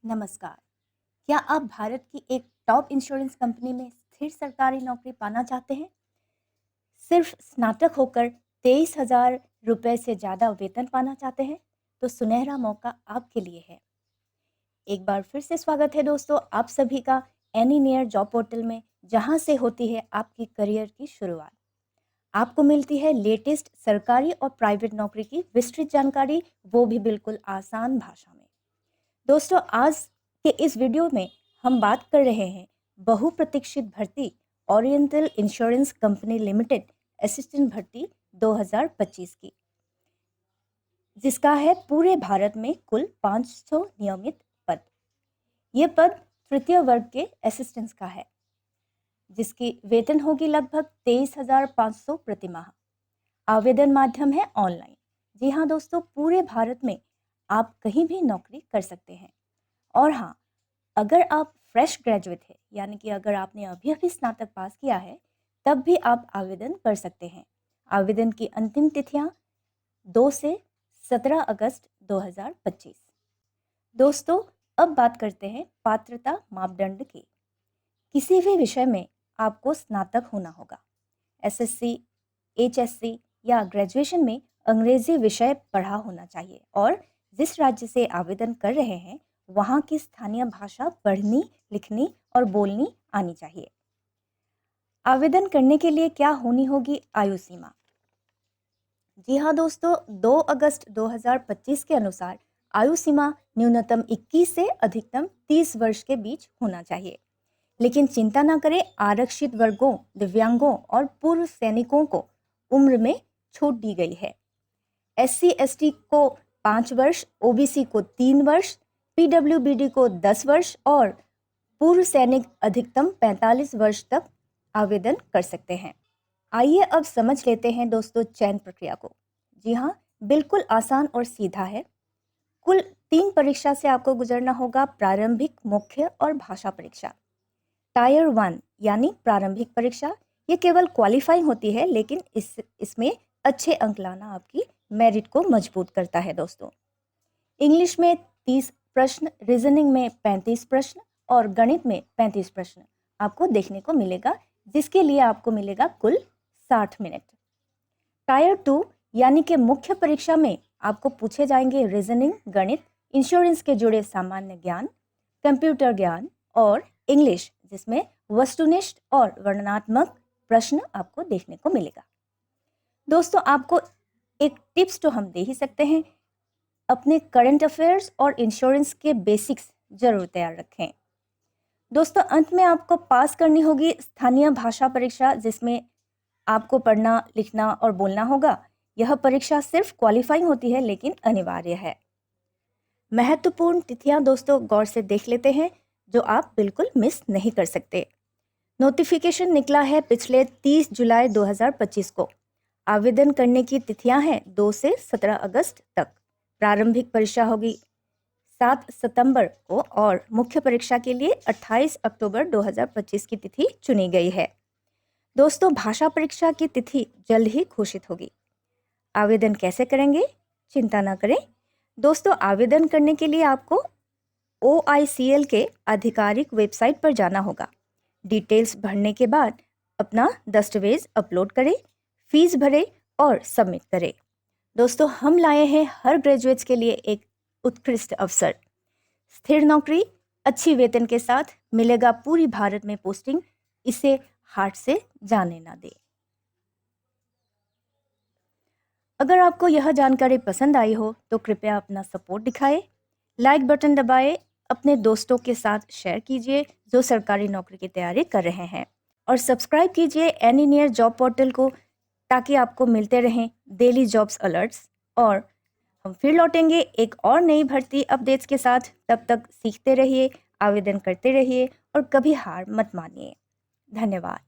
नमस्कार। क्या आप भारत की एक टॉप इंश्योरेंस कंपनी में स्थिर सरकारी नौकरी पाना चाहते हैं? सिर्फ स्नातक होकर 23,000 रुपये से ज़्यादा वेतन पाना चाहते हैं? तो सुनहरा मौका आपके लिए है। एक बार फिर से स्वागत है दोस्तों आप सभी का एनी नियर जॉब पोर्टल में, जहां से होती है आपकी करियर की शुरुआत। आपको मिलती है लेटेस्ट सरकारी और प्राइवेट नौकरी की विस्तृत जानकारी, वो भी बिल्कुल आसान भाषा में। दोस्तों आज के इस वीडियो में हम बात कर रहे हैं बहुप्रतीक्षित भर्ती oriental insurance company limited assistant भर्ती 2025 की, जिसका है पूरे भारत में कुल 500 नियमित पद। ये पद तृतीय वर्ग के असिस्टेंट्स का है, जिसकी वेतन होगी लगभग 23,500 प्रति माह। आवेदन माध्यम है ऑनलाइन। जी हाँ दोस्तों, पूरे भारत में आप कहीं भी नौकरी कर सकते हैं। और हाँ, अगर आप फ्रेश ग्रेजुएट हैं, यानी कि अगर आपने अभी अभी स्नातक पास किया है, तब भी आप आवेदन कर सकते हैं। आवेदन की अंतिम तिथियां 2 से 17 अगस्त 2025। दोस्तों अब बात करते हैं पात्रता मापदंड की। किसी भी विषय में आपको स्नातक होना होगा। एसएससी, एचएससी या ग्रेजुएशन में अंग्रेजी विषय पढ़ा होना चाहिए और जिस राज्य से आवेदन कर रहे हैं वहाँ की स्थानीय भाषा पढ़नी, लिखनी और बोलनी आनी चाहिए। आवेदन करने के लिए क्या होनी होगी आयु सीमा? जी हाँ दोस्तों, 2 अगस्त 2025 के अनुसार आयु सीमा न्यूनतम 21 से अधिकतम 30 वर्ष के बीच होना चाहिए। लेकिन चिंता ना करें, आरक्षित वर्गों, दिव्यांगों और पूर्व सैनिकों को उम्र में छूट दी गई है। एससी एसटी को 5 वर्ष, ओबीसी को 3 वर्ष, पीडब्ल्यूबीडी को 10 वर्ष और पूर्व सैनिक अधिकतम 45 वर्ष तक आवेदन कर सकते हैं। आइए अब समझ लेते हैं दोस्तों चयन प्रक्रिया को। जी हाँ, बिल्कुल आसान और सीधा है। कुल 3 परीक्षा से आपको गुजरना होगा: प्रारंभिक, मुख्य और भाषा परीक्षा। टायर 1 यानी प्रारंभिक परीक्षा, ये केवल क्वालिफाइंग होती है, लेकिन इसमें अच्छे अंक लाना आपकी मेरिट को मजबूत करता है दोस्तों। इंग्लिश में 30 प्रश्न, रीजनिंग में 35 प्रश्न और गणित में 35 प्रश्न आपको देखने को मिलेगा, जिसके लिए आपको मिलेगा कुल 60 मिनट। टायर 2 यानी कि मुख्य परीक्षा में आपको पूछे जाएंगे रीजनिंग, गणित, इंश्योरेंस के जुड़े सामान्य ज्ञान, कंप्यूटर ज्ञान और इंग्लिश, जिसमें वस्तुनिष्ठ और वर्णनात्मक प्रश्न आपको देखने को मिलेगा। दोस्तों आपको एक टिप्स तो हम दे ही सकते हैं, अपने करंट अफेयर्स और इंश्योरेंस के बेसिक्स जरूर तैयार रखें। दोस्तों अंत में आपको पास करनी होगी स्थानीय भाषा परीक्षा, जिसमें आपको पढ़ना, लिखना और बोलना होगा। यह परीक्षा सिर्फ क्वालिफाइंग होती है, लेकिन अनिवार्य है। महत्वपूर्ण तिथियां दोस्तों गौर से देख लेते हैं, जो आप बिल्कुल मिस नहीं कर सकते। नोटिफिकेशन निकला है पिछले 30 जुलाई 2025 को। आवेदन करने की तिथियां हैं 2 से 17 अगस्त तक। प्रारंभिक परीक्षा होगी 7 सितंबर को और मुख्य परीक्षा के लिए 28 अक्टूबर 2025 की तिथि चुनी गई है। दोस्तों भाषा परीक्षा की तिथि जल्द ही घोषित होगी। आवेदन कैसे करेंगे, चिंता ना करें दोस्तों। आवेदन करने के लिए आपको OICL के आधिकारिक वेबसाइट पर जाना होगा। डिटेल्स भरने के बाद अपना दस्तावेज अपलोड करें, फीस भरें और सबमिट करें। दोस्तों हम लाए हैं हर ग्रेजुएट्स के लिए एक उत्कृष्ट अवसर। स्थिर नौकरी, अच्छी वेतन के साथ मिलेगा पूरी भारत में पोस्टिंग। इसे हार्ट से जाने ना दे। अगर आपको यह जानकारी पसंद आई हो तो कृपया अपना सपोर्ट दिखाएं, लाइक बटन दबाएं, अपने दोस्तों के साथ शेयर कीजिए जो सरकारी नौकरी की तैयारी कर रहे हैं और सब्सक्राइब कीजिए एनी नियर जॉब पोर्टल को, ताकि आपको मिलते रहें डेली जॉब्स अलर्ट्स। और हम फिर लौटेंगे एक और नई भर्ती अपडेट्स के साथ। तब तक सीखते रहिए, आवेदन करते रहिए और कभी हार मत मानिए। धन्यवाद।